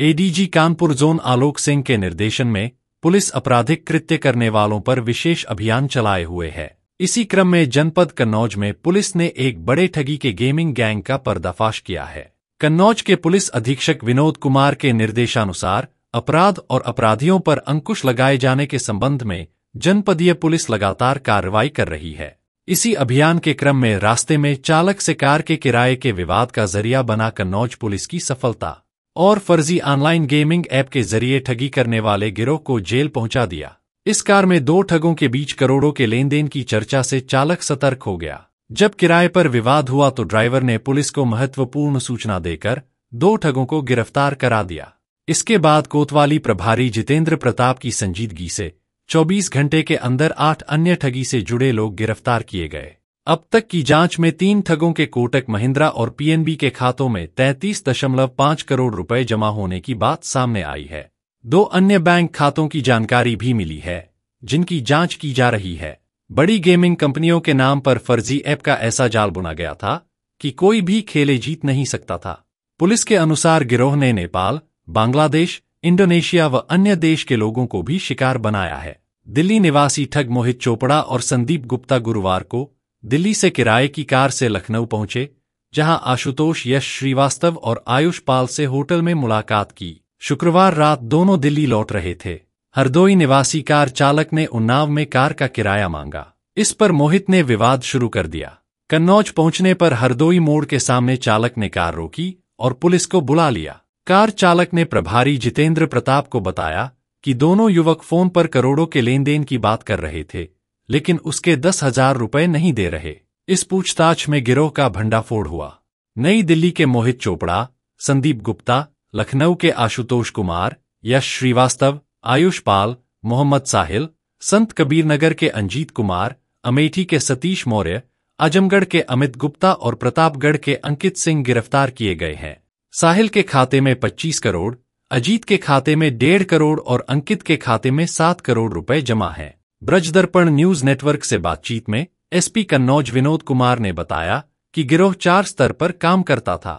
ADG Kanpur zone Alok Singh के निर्देशन में पुलिस आपराधिक कृत्य करने वालों पर विशेष अभियान चलाए हुए है। इसी क्रम में जनपद कन्नौज में पुलिस ने एक बड़े ठगी के गेमिंग गैंग का पर्दाफाश किया है। कन्नौज के पुलिस अधीक्षक विनोद कुमार के निर्देशानुसार अपराध और अपराधियों पर अंकुश लगाए जाने के संबंध में जनपदीय पुलिस लगातार कार्रवाई कर रही है। इसी अभियान के क्रम में रास्ते में चालक से कार के किराए के विवाद का जरिया बना कन्नौज पुलिस की सफलता और फर्जी ऑनलाइन गेमिंग ऐप के जरिए ठगी करने वाले गिरोह को जेल पहुंचा दिया। इस कार में दो ठगों के बीच करोड़ों के लेन देन की चर्चा से चालक सतर्क हो गया। जब किराए पर विवाद हुआ तो ड्राइवर ने पुलिस को महत्वपूर्ण सूचना देकर दो ठगों को गिरफ्तार करा दिया। इसके बाद कोतवाली प्रभारी जितेंद्र प्रताप की संजीदगी से 24 घंटे के अंदर 8 अन्य ठगी से जुड़े लोग गिरफ्तार किए गए। अब तक की जांच में 3 ठगों के कोटक महिंद्रा और पीएनबी के खातों में 33.5 करोड़ रुपए जमा होने की बात सामने आई है। 2 अन्य बैंक खातों की जानकारी भी मिली है, जिनकी जांच की जा रही है। बड़ी गेमिंग कंपनियों के नाम पर फर्जी ऐप का ऐसा जाल बुना गया था कि कोई भी खेले जीत नहीं सकता था। पुलिस के अनुसार गिरोह ने नेपाल, बांग्लादेश, इंडोनेशिया व अन्य देश के लोगों को भी शिकार बनाया है। दिल्ली निवासी ठग मोहित चोपड़ा और संदीप गुप्ता गुरुवार को दिल्ली से किराए की कार से लखनऊ पहुंचे, जहां आशुतोष यश श्रीवास्तव और आयुष पाल से होटल में मुलाकात की। शुक्रवार रात दोनों दिल्ली लौट रहे थे। हरदोई निवासी कार चालक ने उन्नाव में कार का किराया मांगा। इस पर मोहित ने विवाद शुरू कर दिया। कन्नौज पहुंचने पर हरदोई मोड़ के सामने चालक ने कार रोकी और पुलिस को बुला लिया। कार चालक ने प्रभारी जितेंद्र प्रताप को बताया कि दोनों युवक फोन पर करोड़ों के लेन देन की बात कर रहे थे, लेकिन उसके 10,000 रुपए नहीं दे रहे। इस पूछताछ में गिरोह का भंडाफोड़ हुआ। नई दिल्ली के मोहित चोपड़ा, संदीप गुप्ता, लखनऊ के आशुतोष कुमार, यश श्रीवास्तव, आयुष पाल, मोहम्मद साहिल, संत कबीर नगर के अंजीत कुमार, अमेठी के सतीश मौर्य, आजमगढ़ के अमित गुप्ता और प्रतापगढ़ के अंकित सिंह गिरफ्तार किए गए हैं। साहिल के खाते में 25 करोड़, अजीत के खाते में 1.5 करोड़ और अंकित के खाते में 7 करोड़ रुपए जमा हैं। ब्रजदर्पण न्यूज नेटवर्क से बातचीत में एसपी कन्नौज विनोद कुमार ने बताया कि गिरोह 4 स्तर पर काम करता था।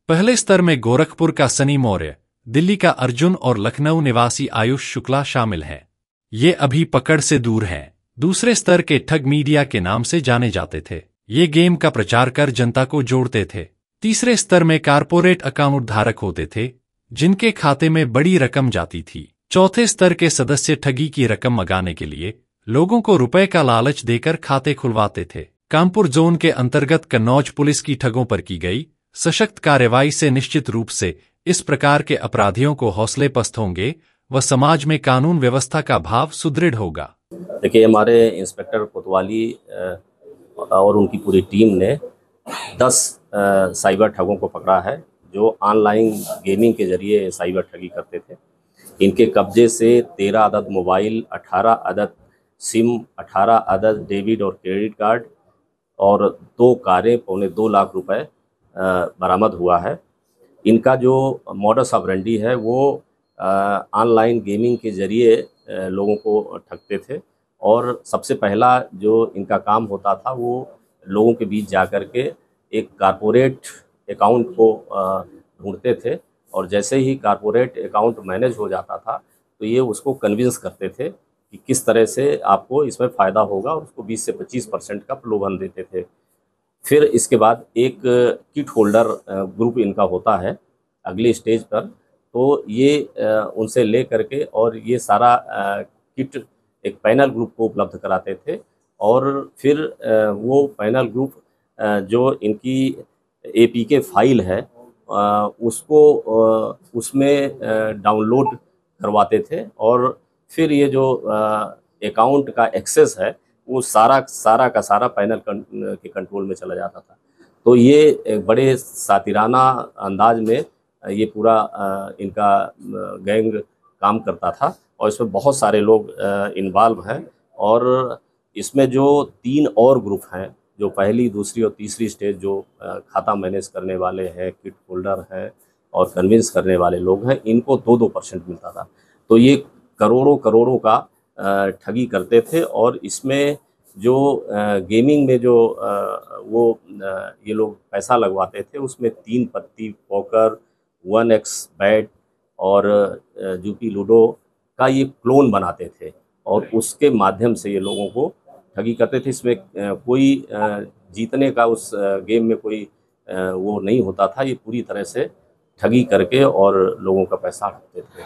पहले स्तर में गोरखपुर का सनी मौर्य, दिल्ली का अर्जुन और लखनऊ निवासी आयुष शुक्ला शामिल हैं। ये अभी पकड़ से दूर हैं। दूसरे स्तर के ठग मीडिया के नाम से जाने जाते थे। ये गेम का प्रचार कर जनता को जोड़ते थे। तीसरे स्तर में कारपोरेट अकाउंट धारक होते थे, जिनके खाते में बड़ी रकम जाती थी। चौथे स्तर के सदस्य ठगी की रकम मंगाने के लिए लोगों को रुपए का लालच देकर खाते खुलवाते थे। कानपुर जोन के अंतर्गत कन्नौज पुलिस की ठगों पर की गई सशक्त कार्रवाई से निश्चित रूप से इस प्रकार के अपराधियों को हौसले पस्त होंगे व समाज में कानून व्यवस्था का भाव सुदृढ़ होगा। देखिए, हमारे इंस्पेक्टर कोतवाली और उनकी पूरी टीम ने 10 साइबर ठगों को पकड़ा है, जो ऑनलाइन गेमिंग के जरिए साइबर ठगी करते थे। इनके कब्जे से 13 अदद मोबाइल, 18 अदद सिम, 18 अदद डेबिट और क्रेडिट कार्ड और 2 कारें, पौने 2 लाख रुपए बरामद हुआ है। इनका जो मॉडस ऑपरेंडी है वो ऑनलाइन गेमिंग के जरिए लोगों को ठगते थे और सबसे पहला जो इनका काम होता था वो लोगों के बीच जाकर के एक कारपोरेट अकाउंट को ढूंढते थे और जैसे ही कारपोरेट अकाउंट मैनेज हो जाता था तो ये उसको कन्विंस करते थे कि किस तरह से आपको इसमें फ़ायदा होगा और उसको 20 से 25% का प्रलोभन देते थे। फिर इसके बाद एक किट होल्डर ग्रुप इनका होता है अगली स्टेज पर, तो ये उनसे ले करके और ये सारा किट एक पैनल ग्रुप को उपलब्ध कराते थे और फिर वो पैनल ग्रुप जो इनकी एपीके फाइल है उसको उसमें डाउनलोड करवाते थे और फिर ये जो अकाउंट का एक्सेस है वो सारा का सारा पैनल के कंट्रोल में चला जाता था। तो ये एक बड़े सातिराना अंदाज में ये पूरा इनका गैंग काम करता था और इसमें बहुत सारे लोग इन्वॉल्व हैं और इसमें जो 3 और ग्रुप हैं, जो पहली, दूसरी और तीसरी स्टेज जो खाता मैनेज करने वाले हैं, किट होल्डर हैं और कन्विंस करने वाले लोग हैं, इनको 2-2% मिलता था। तो ये करोड़ों का ठगी करते थे और इसमें जो गेमिंग में जो ये लोग पैसा लगवाते थे उसमें 3 पत्ती पोकर, 1x बैट और यूपी लूडो का ये क्लोन बनाते थे और उसके माध्यम से ये लोगों को ठगी करते थे। इसमें कोई जीतने का उस गेम में कोई वो नहीं होता था। ये पूरी तरह से ठगी करके और लोगों का पैसा हड़पते थे।